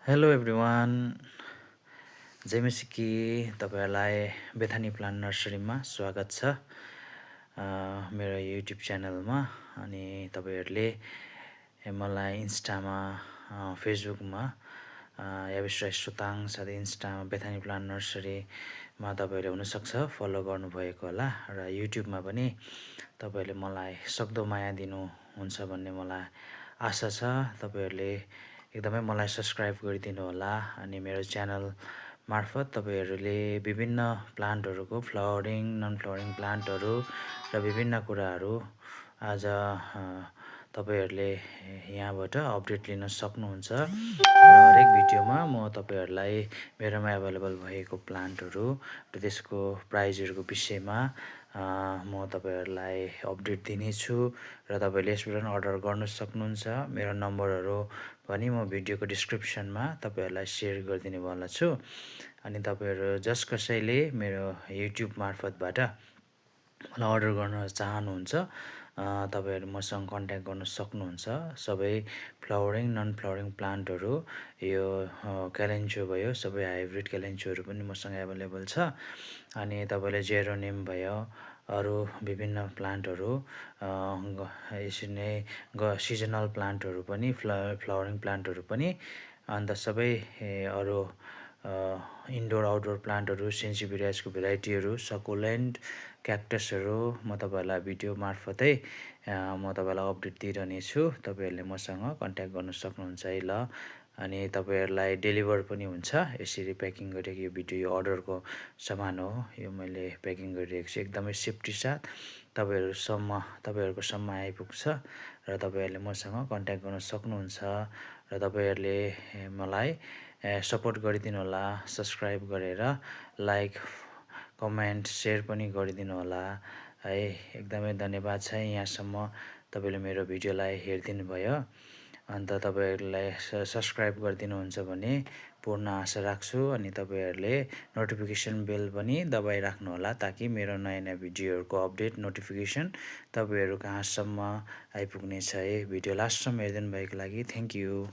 Hello everyone, जयमसिकी तपाईहरुलाई Bethany plant नर्सरीमा स्वागत छ मेरो युट्युब च्यानलमा। अनि तपाईहरुले मलाई इन्स्टामा फेसबुकमा याविश्राय सुताङ साथै इन्स्टामा बेथानी प्लान्ट नर्सरीमा तपाईहरुले हुन सक्छ फलो गर्नु भएको होला र युट्युबमा पनि तपाईहरुले मलाई सक्दो माया दिनु हुन्छ भन्ने मलाई आशा छ। तपाईहरुले एकदमै मलाई सब्स्क्राइब गरिदिनु होला अनि मेरो च्यानल मार्फत तपाईहरुले विभिन्न प्लान्टहरुको फ्लावरिङ नन फ्लावरिङ प्लान्टहरु र विभिन्न कुराहरु आज तपाईहरुले यहाँबाट अपडेट लिन सक्नुहुन्छ र हरेक भिडियोमा म तपाईहरुलाई मेरोमा अवेलेबल भएको प्लान्टहरु र त्यसको प्राइजहरुको विषयमा म तपाईहरुलाई अपडेट दिनेछु र तपाईले यसबाट अर्डर गर्न सक्नुहुन्छ। मेरो नम्बरहरु पनि म भिडियोको डिस्क्रिप्सनमा तपाईहरुलाई शेयर गरिदिने वाला छु। अनि तपाईहरु जस कसैले मेरो युट्युब मार्फतबाट मलाई अर्डर गर्न चाहनुहुन्छ तपाईहरु मसँग कन्ट्याक्ट गर्न सक्नुहुन्छ। सबै फ्लावरिङ नन फ्लावरिङ प्लान्टहरु यो क्यालेन्चो भयो, सबै हाइब्रिड क्यालेन्चोहरु पनि मसँग अवेलेबल छ। अनि तपाईले जेरोनियम भयो, अरु विभिन्न प्लान्टहरु यसरी नै सिजनल प्लान्टहरु पनि फ्लावरिङ प्लान्टहरु पनि अन्त सबै अरु इन्डोर आउटडोर प्लान्टहरु सेन्सिभिरियासको भेराइटीहरु सकुलेन्ट क्याक्टसहरु म तपाईहरुलाई भिडियो मार्फतै म तपाईहरुलाई अपडेट दिइरहने छु। तपाईहरुले मसँग कन्ट्याक्ट गर्न सक्नुहुन्छ है ल। अनि तपाईहरुलाई डेलिभर पनि हुन्छ यसरी प्याकिङ गरेको यो भिडियो यो अर्डरको सामान हो। यो मैले प्याकिङ गरिरहेको छु एकदमै सेफ्टी साथ तपाईहरुको सम्म आइपुग्छ र तपाईहरुले मसँग कन्ट्याक्ट गर्न सक्नुहुन्छ र तपाईहरुले मलाई सपोर्ट गरिदिनु होला सब्स्क्राइब गरेर लाइक कमेन्ट शेयर पनि गरिदिनु होला है। एकदमै धन्यवाद छ यहाँसम्म तपाईले मेरो भिडियोलाई हेरिदिनु भयो। अन्त तपाईहरुलाई सब्स्क्राइब गरिदिनुहुन्छ भने पूर्ण आशा राख्छु अनि तपाईहरुले नोटिफिकेसन बेल पनि दबाइराख्नु होला ताकि मेरो नयाँ नयाँ भिडियोहरुको अपडेट नोटिफिकेसन तपाईहरु कहाँसम्म आइपुग्नेछ है। भिडियो लास्टसम्म हेरिदिनु भएको लागि थ्यांक यू।